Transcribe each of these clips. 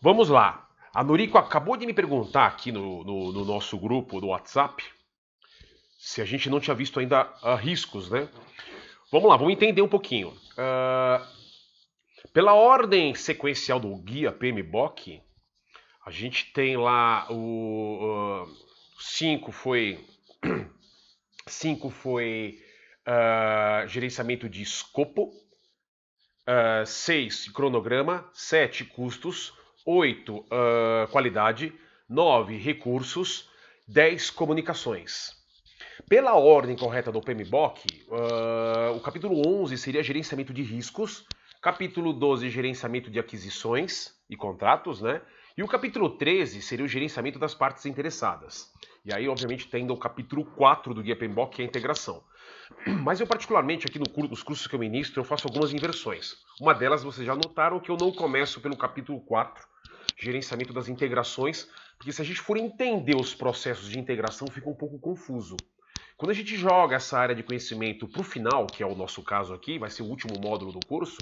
Vamos lá. A Noriko acabou de me perguntar aqui no nosso grupo do WhatsApp se a gente não tinha visto ainda riscos, né? Vamos lá, vamos entender um pouquinho. Pela ordem sequencial do guia PMBOK, a gente tem lá o 5 foi 5 foi gerenciamento de escopo, 6 cronograma, 7 custos, 8 qualidade, 9 recursos, 10 comunicações. Pela ordem correta do PMBOK, o capítulo 11 seria gerenciamento de riscos, capítulo 12 gerenciamento de aquisições e contratos, né? E o capítulo 13 seria o gerenciamento das partes interessadas. E aí, obviamente, tem o capítulo 4 do guia PMBOK, que é a integração. Mas eu particularmente, aqui nos cursos que eu ministro, eu faço algumas inversões. Uma delas, vocês já notaram que eu não começo pelo capítulo 4, gerenciamento das integrações, porque se a gente for entender os processos de integração, fica um pouco confuso. Quando a gente joga essa área de conhecimento para o final, que é o nosso caso aqui, vai ser o último módulo do curso,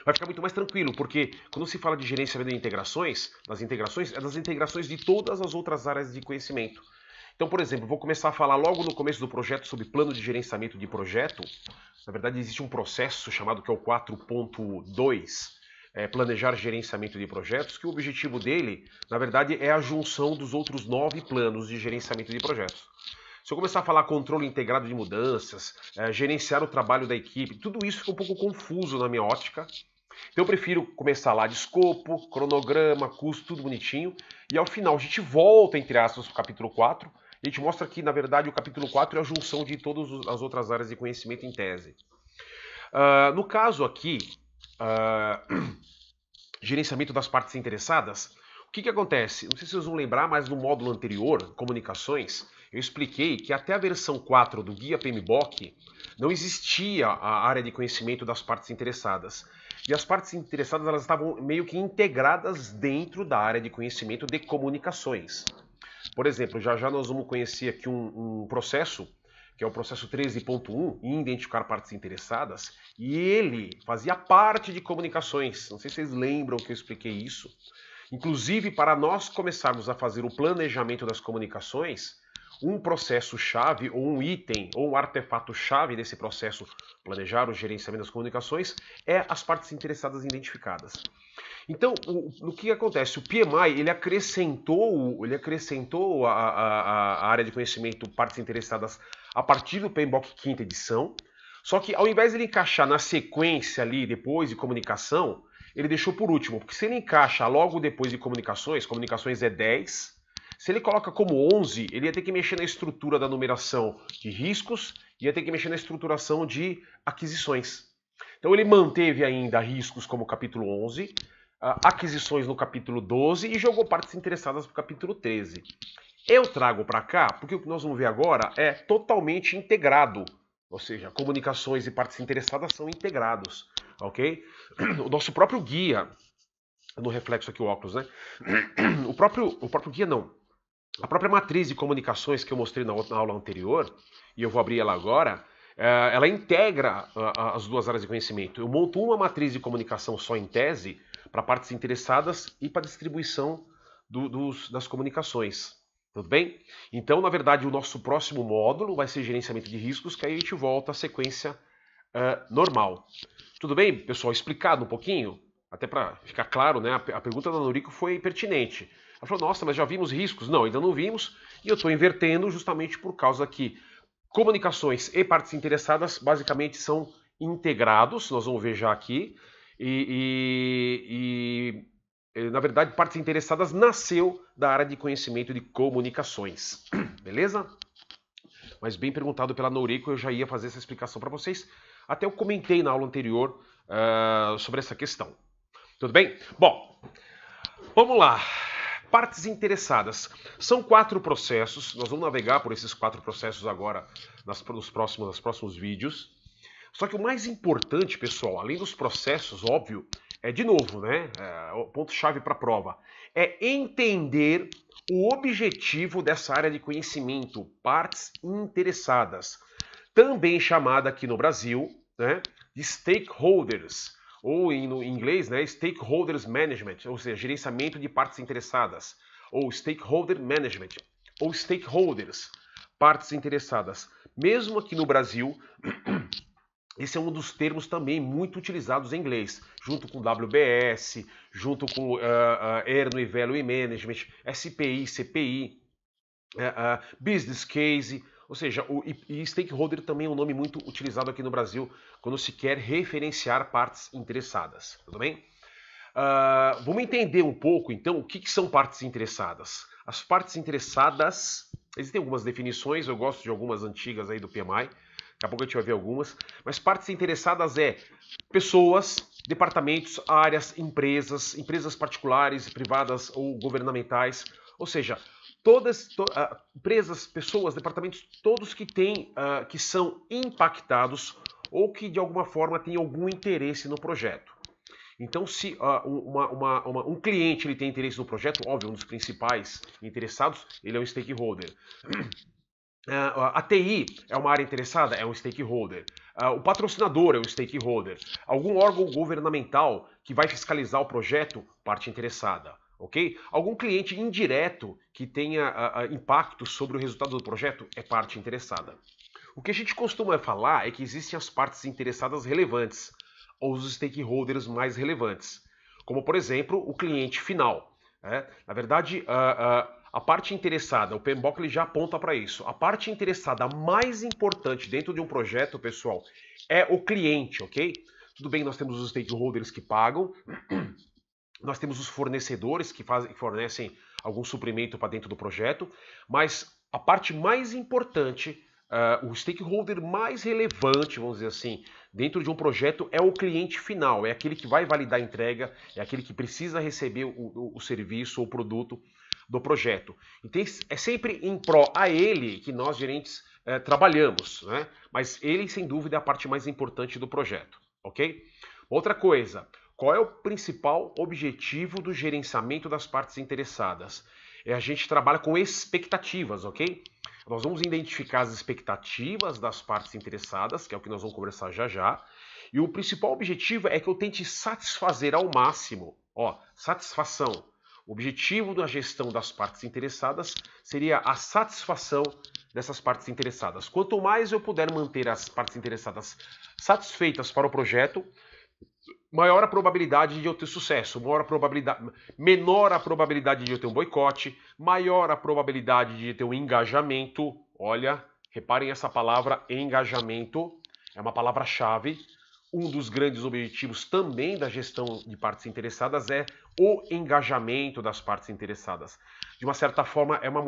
vai ficar muito mais tranquilo, porque quando se fala de gerenciamento de integrações, é das integrações de todas as outras áreas de conhecimento. Então, por exemplo, vou começar a falar logo no começo do projeto sobre plano de gerenciamento de projeto. Na verdade, existe um processo chamado que é o 4.2, planejar gerenciamento de projetos, que o objetivo dele, na verdade, é a junção dos outros 9 planos de gerenciamento de projetos. Se eu começar a falar controle integrado de mudanças, gerenciar o trabalho da equipe, tudo isso fica um pouco confuso na minha ótica. Então eu prefiro começar lá de escopo, cronograma, custo, tudo bonitinho. E ao final a gente volta, entre aspas, para o capítulo 4. E a gente mostra que, na verdade, o capítulo 4 é a junção de todas as outras áreas de conhecimento em tese. No caso aqui, gerenciamento das partes interessadas, o que acontece? Não sei se vocês vão lembrar, mas no módulo anterior, comunicações, eu expliquei que até a versão 4 do guia PMBOK não existia a área de conhecimento das partes interessadas. E as partes interessadas elas estavam meio que integradas dentro da área de conhecimento de comunicações. Por exemplo, já já nós vamos conhecer aqui um processo, que é o processo 13.1, em identificar partes interessadas, e ele fazia parte de comunicações. Não sei se vocês lembram que eu expliquei isso. Inclusive, para nós começarmos a fazer o planejamento das comunicações, um processo-chave, ou um item, ou um artefato-chave desse processo planejar o gerenciamento das comunicações, é as partes interessadas identificadas. Então, o que acontece? O PMI ele acrescentou a área de conhecimento partes interessadas a partir do PMBOK quinta edição, só que ao invés de ele encaixar na sequência ali depois de comunicação, ele deixou por último, porque se ele encaixa logo depois de comunicações, comunicações é 10, se ele coloca como 11, ele ia ter que mexer na estrutura da numeração de riscos, ia ter que mexer na estruturação de aquisições. Então ele manteve ainda riscos como capítulo 11, aquisições no capítulo 12 e jogou partes interessadas para o capítulo 13. Eu trago para cá, porque o que nós vamos ver agora é totalmente integrado, ou seja, comunicações e partes interessadas são integrados, ok? O nosso próprio guia, no reflexo aqui o óculos, né? O próprio guia não, a própria matriz de comunicações que eu mostrei na aula anterior, e eu vou abrir ela agora, ela integra as duas áreas de conhecimento. Eu monto uma matriz de comunicação só em tese, para partes interessadas e para distribuição das comunicações. Tudo bem? Então, na verdade, o nosso próximo módulo vai ser gerenciamento de riscos, que aí a gente volta à sequência normal. Tudo bem, pessoal? Explicado um pouquinho? Até para ficar claro, né? A pergunta da Noriko foi pertinente. Ela falou, nossa, mas já vimos riscos? Não, ainda não vimos. E eu estou invertendo justamente por causa que comunicações e partes interessadas basicamente são integrados, nós vamos ver já aqui. Na verdade, partes interessadas nasceu da área de conhecimento de comunicações. Beleza? Mas bem perguntado pela Noriko, eu já ia fazer essa explicação para vocês. Até eu comentei na aula anterior sobre essa questão. Tudo bem? Bom, vamos lá. Partes interessadas. São 4 processos. Nós vamos navegar por esses 4 processos agora nos próximos vídeos. Só que o mais importante, pessoal, além dos processos, óbvio, de novo, né? O ponto-chave para a prova, é entender o objetivo dessa área de conhecimento, partes interessadas, também chamada aqui no Brasil, né, de stakeholders, ou em inglês, né, Stakeholders Management, ou seja, gerenciamento de partes interessadas, ou Stakeholder Management, ou Stakeholders, partes interessadas. Mesmo aqui no Brasil, esse é um dos termos também muito utilizados em inglês, junto com WBS, junto com Earned Value Management, SPI, CPI, Business Case, ou seja, e Stakeholder também é um nome muito utilizado aqui no Brasil quando se quer referenciar partes interessadas, tudo bem? Vamos entender um pouco, então, o que são partes interessadas. As partes interessadas, existem algumas definições, eu gosto de algumas antigas aí do PMI, daqui a pouco a gente vai ver algumas, mas partes interessadas é pessoas, departamentos, áreas, empresas particulares, privadas ou governamentais, ou seja, todas empresas, pessoas, departamentos, todos que são impactados ou que de alguma forma têm algum interesse no projeto. Então, se um cliente ele tem interesse no projeto, óbvio, um dos principais interessados, ele é um stakeholder. A TI é uma área interessada? É um stakeholder. O patrocinador é um stakeholder. Algum órgão governamental que vai fiscalizar o projeto? Parte interessada. Ok? Algum cliente indireto que tenha impacto sobre o resultado do projeto? É parte interessada. O que a gente costuma falar é que existem as partes interessadas relevantes, ou os stakeholders mais relevantes, como por exemplo o cliente final. Na verdade, a parte interessada, o PMBOK ele já aponta para isso. A parte interessada mais importante dentro de um projeto, pessoal, é o cliente, ok? Tudo bem, nós temos os stakeholders que pagam, nós temos os fornecedores que fornecem algum suprimento para dentro do projeto, mas a parte mais importante, o stakeholder mais relevante, vamos dizer assim, dentro de um projeto é o cliente final, é aquele que vai validar a entrega, é aquele que precisa receber o serviço ou produto do projeto. Então é sempre em pró a ele que nós gerentes trabalhamos, né? Mas ele sem dúvida é a parte mais importante do projeto, ok? Outra coisa, qual é o principal objetivo do gerenciamento das partes interessadas? A gente trabalha com expectativas, ok? Nós vamos identificar as expectativas das partes interessadas, que é o que nós vamos conversar já já. E o principal objetivo é que eu tente satisfazer ao máximo, satisfação. O objetivo da gestão das partes interessadas seria a satisfação dessas partes interessadas. Quanto mais eu puder manter as partes interessadas satisfeitas para o projeto, maior a probabilidade de eu ter sucesso, menor a probabilidade de eu ter um boicote, maior a probabilidade de ter um engajamento. Olha, reparem essa palavra engajamento, é uma palavra-chave. Um dos grandes objetivos também da gestão de partes interessadas é o engajamento das partes interessadas. De uma certa forma, é uma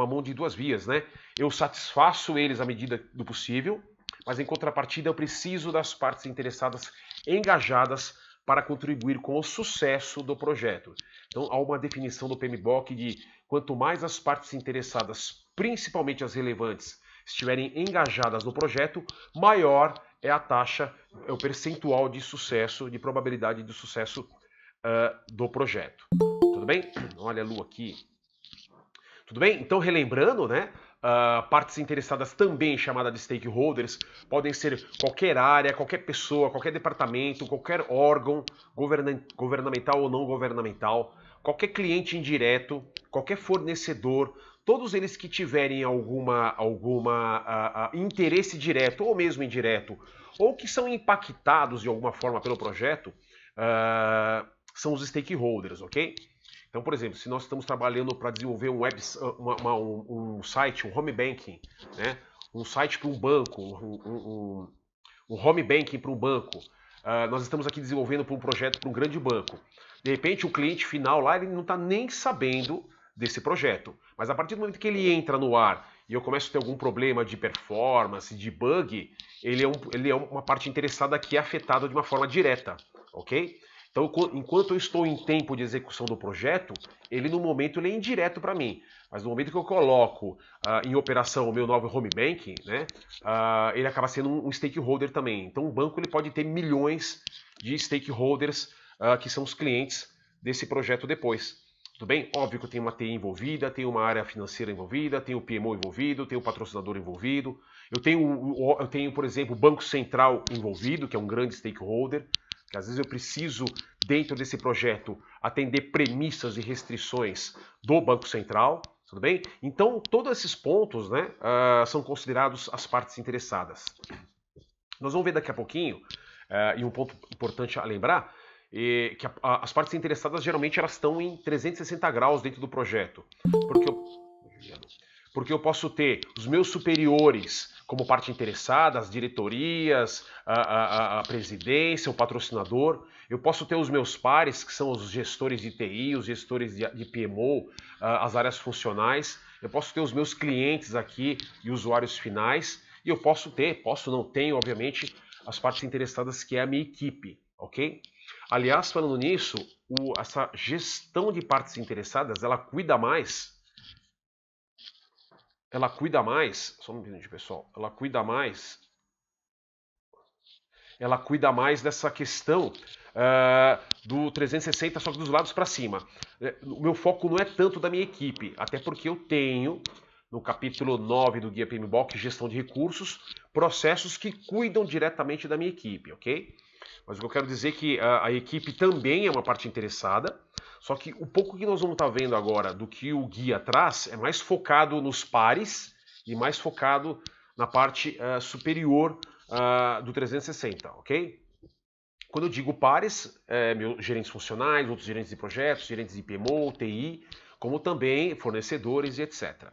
mão de duas vias, né? Eu satisfaço eles à medida do possível, mas em contrapartida eu preciso das partes interessadas engajadas para contribuir com o sucesso do projeto. Então há uma definição do PMBOK de quanto mais as partes interessadas, principalmente as relevantes, estiverem engajadas no projeto, maior é a taxa, é o percentual de sucesso, de probabilidade de sucesso do projeto. Tudo bem? Olha a lua aqui. Tudo bem? Então, relembrando, né? Partes interessadas também chamadas de stakeholders podem ser qualquer área, qualquer pessoa, qualquer departamento, qualquer órgão governamental ou não governamental, qualquer cliente indireto, qualquer fornecedor, todos eles que tiverem alguma interesse direto ou mesmo indireto, ou que são impactados de alguma forma pelo projeto, são os stakeholders, ok? Então, por exemplo, se nós estamos trabalhando para desenvolver um site, um home banking, né? Um site para um banco, um home banking para um banco, nós estamos aqui desenvolvendo para um projeto para um grande banco. De repente, o cliente final lá ele não está nem sabendo desse projeto. Mas a partir do momento que ele entra no ar e eu começo a ter algum problema de performance, de bug, ele é uma parte interessada que é afetada de uma forma direta, ok? Então, enquanto eu estou em tempo de execução do projeto, ele no momento ele é indireto para mim. Mas no momento que eu coloco em operação o meu novo home banking, né, ele acaba sendo um stakeholder também. Então, o banco ele pode ter milhões de stakeholders que são os clientes desse projeto depois. Tudo bem? Óbvio que eu tenho uma TI envolvida, tenho uma área financeira envolvida, tenho o PMO envolvido, tenho o patrocinador envolvido. Eu tenho, por exemplo, o Banco Central envolvido, que é um grande stakeholder. que às vezes eu preciso, dentro desse projeto, atender premissas e restrições do Banco Central, tudo bem? Então, todos esses pontos, né, são considerados as partes interessadas. Nós vamos ver daqui a pouquinho, e um ponto importante a lembrar, que as partes interessadas geralmente elas estão em 360 graus dentro do projeto. Porque eu posso ter os meus superiores como parte interessada, as diretorias, a presidência, o patrocinador. Eu posso ter os meus pares, que são os gestores de TI, os gestores de PMO, as áreas funcionais. Eu posso ter os meus clientes aqui e usuários finais. E eu posso não tenho, obviamente, as partes interessadas, que é a minha equipe, ok? Aliás, falando nisso, essa gestão de partes interessadas, ela cuida mais, só um minutinho, pessoal, ela cuida mais dessa questão do 360, só que dos lados para cima. O meu foco não é tanto da minha equipe, até porque eu tenho, no capítulo 9 do Guia PMBOK, Gestão de Recursos, processos que cuidam diretamente da minha equipe, ok? Mas o que eu quero dizer é que a equipe também é uma parte interessada, só que o pouco que nós vamos estar vendo agora do que o guia traz é mais focado nos pares e mais focado na parte superior do 360, ok? Quando eu digo pares, meus gerentes funcionais, outros gerentes de projetos, gerentes de PMO, TI, como também fornecedores e etc.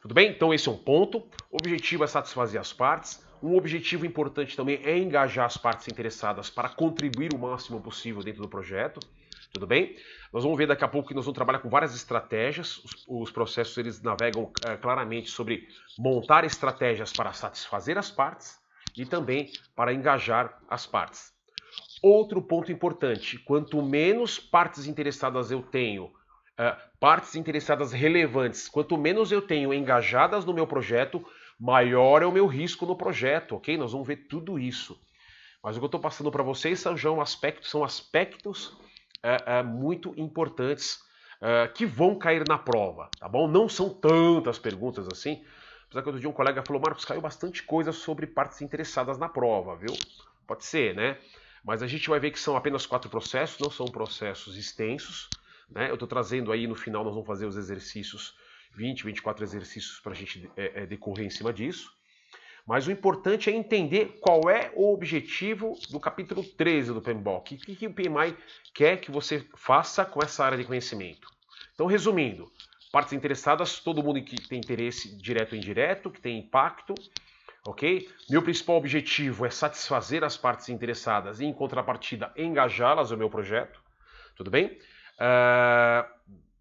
Tudo bem? Então esse é um ponto. O objetivo é satisfazer as partes. Um objetivo importante também é engajar as partes interessadas para contribuir o máximo possível dentro do projeto. Tudo bem? Nós vamos ver daqui a pouco que nós vamos trabalhar com várias estratégias. Os processos eles navegam claramente sobre montar estratégias para satisfazer as partes e também para engajar as partes. Outro ponto importante, quanto menos partes interessadas eu tenho, partes interessadas relevantes, quanto menos eu tenho engajadas no meu projeto, maior é o meu risco no projeto, ok? Nós vamos ver tudo isso. Mas o que eu estou passando para vocês são aspectos muito importantes que vão cair na prova, tá bom? Não são tantas perguntas assim. Apesar que outro dia um colega falou, Marcos, caiu bastante coisa sobre partes interessadas na prova, viu? Pode ser, né? Mas a gente vai ver que são apenas 4 processos, não são processos extensos, né? Eu estou trazendo aí, no final nós vamos fazer os exercícios, 24 exercícios para a gente decorrer em cima disso. Mas o importante é entender qual é o objetivo do capítulo 13 do PMBOK. O que o PMI quer que você faça com essa área de conhecimento. Então, resumindo, partes interessadas, todo mundo que tem interesse direto ou indireto, que tem impacto, ok? Meu principal objetivo é satisfazer as partes interessadas e, em contrapartida, engajá-las no meu projeto. Tudo bem?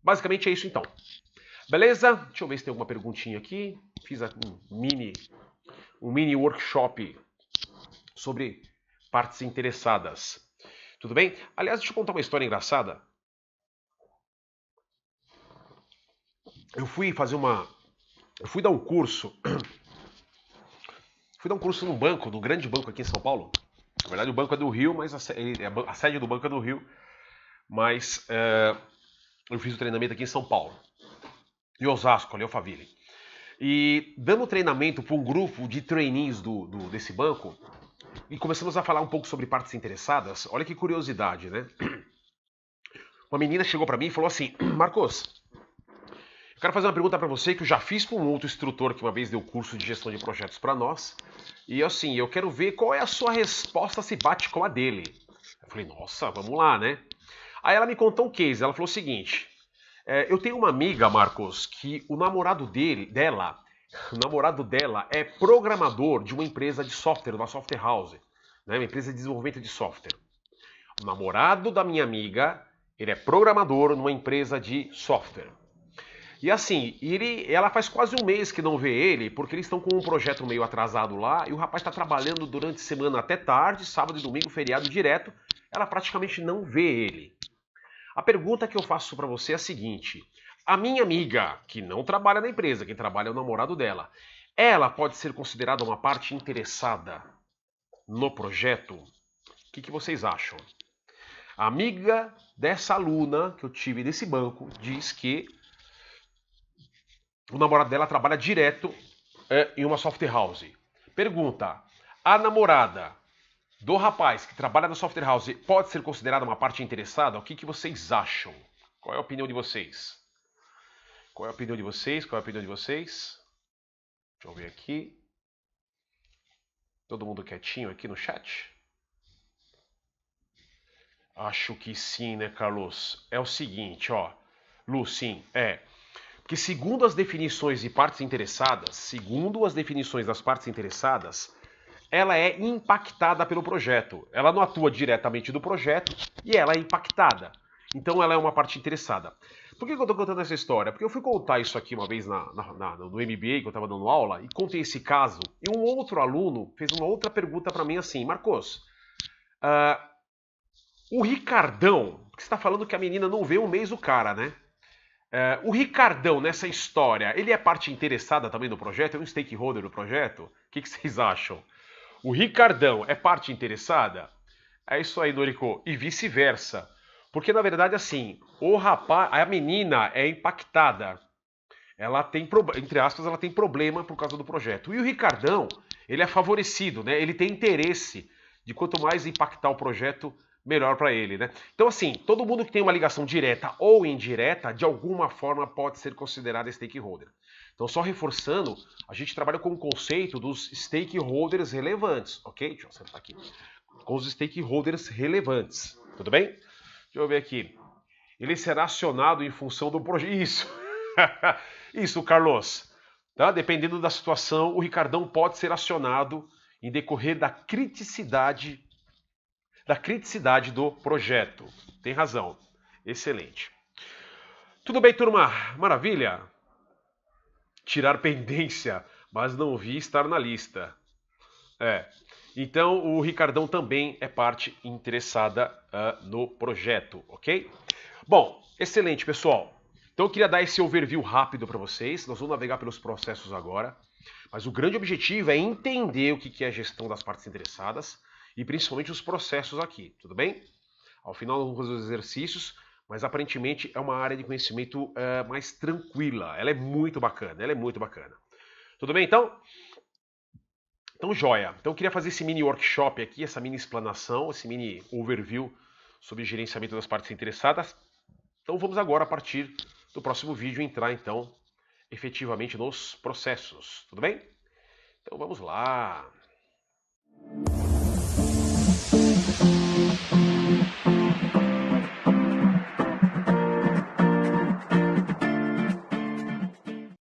Basicamente é isso então. Beleza? Deixa eu ver se tem alguma perguntinha aqui. Fiz um mini workshop sobre partes interessadas. Tudo bem? Aliás, deixa eu contar uma história engraçada. Eu fui dar um curso. Fui dar um curso num banco, num grande banco aqui em São Paulo. Na verdade, o banco é do Rio, mas a sede do banco é do Rio. Mas eu fiz o treinamento aqui em São Paulo. Em Osasco, ali, Alphaville. E dando treinamento para um grupo de trainees desse banco, e começamos a falar um pouco sobre partes interessadas. Olha que curiosidade, né? Uma menina chegou para mim e falou assim, Marcos, eu quero fazer uma pergunta para você que eu já fiz para um outro instrutor que uma vez deu curso de gestão de projetos para nós. E assim, eu quero ver qual é a sua resposta se bate com a dele. Eu falei, nossa, vamos lá, né? Aí ela me contou um case, ela falou o seguinte, eu tenho uma amiga, Marcos, que o namorado dela é programador de uma empresa de software, uma software house, né? Uma empresa de desenvolvimento de software. O namorado da minha amiga, ele é programador numa empresa de software. E assim, ela faz quase um mês que não vê ele, porque eles estão com um projeto meio atrasado lá, e o rapaz está trabalhando durante a semana até tarde, sábado e domingo, feriado direto, ela praticamente não vê ele. A pergunta que eu faço para você é a seguinte, a minha amiga, que não trabalha na empresa, quem trabalha é o namorado dela, ela pode ser considerada uma parte interessada no projeto? O que vocês acham? A amiga dessa aluna que eu tive nesse banco diz que o namorado dela trabalha direto em uma software house. Pergunta, a namorada do rapaz que trabalha na software house pode ser considerada uma parte interessada? O que vocês acham? Qual é a opinião de vocês? Qual é a opinião de vocês? Qual é a opinião de vocês? Deixa eu ver aqui. Todo mundo quietinho aqui no chat? Acho que sim, né, Carlos? É o seguinte, ó. Lu, sim, é. Porque segundo as definições de partes interessadas, ela é impactada pelo projeto. Ela não atua diretamente do projeto e ela é impactada. Então ela é uma parte interessada. Por que eu estou contando essa história? Porque eu fui contar isso aqui uma vez no MBA, que eu estava dando aula, e contei esse caso, e um outro aluno fez uma outra pergunta para mim assim, Marcos, o Ricardão, porque você está falando que a menina não vê um mês o cara, né? O Ricardão, nessa história, ele é parte interessada também do projeto? É um stakeholder do projeto? O que vocês acham? O Ricardão é parte interessada? É isso aí, Noriko. E vice-versa. Porque, na verdade, assim, o rapaz, a menina é impactada. Ela tem, entre aspas, ela tem problema por causa do projeto. E o Ricardão, ele é favorecido, né? Ele tem interesse de quanto mais impactar o projeto, melhor para ele, né? Então, assim, todo mundo que tem uma ligação direta ou indireta, de alguma forma pode ser considerado stakeholder. Então, só reforçando, a gente trabalha com o conceito dos stakeholders relevantes, ok? Deixa eu acertar aqui. Com os stakeholders relevantes, tudo bem? Deixa eu ver aqui. Ele será acionado em função do projeto. Isso. Isso, Carlos. Tá? Dependendo da situação, o Ricardão pode ser acionado em decorrer da criticidade do projeto. Tem razão. Excelente. Tudo bem, turma? Maravilha? Tirar pendência, mas não vi estar na lista. Então, o Ricardão também é parte interessada no projeto, ok? Bom, excelente, pessoal. Então, eu queria dar esse overview rápido para vocês. Nós vamos navegar pelos processos agora. Mas o grande objetivo é entender o que é a gestão das partes interessadas e principalmente os processos aqui, tudo bem? Ao final, nós vamos fazer os exercícios, mas aparentemente é uma área de conhecimento mais tranquila. Ela é muito bacana, Tudo bem, então? Então, joia. Então, eu queria fazer esse mini workshop aqui, essa mini explanação, esse mini overview sobre gerenciamento das partes interessadas. Então, vamos agora, a partir do próximo vídeo, entrar, então, efetivamente nos processos. Tudo bem? Então, vamos lá.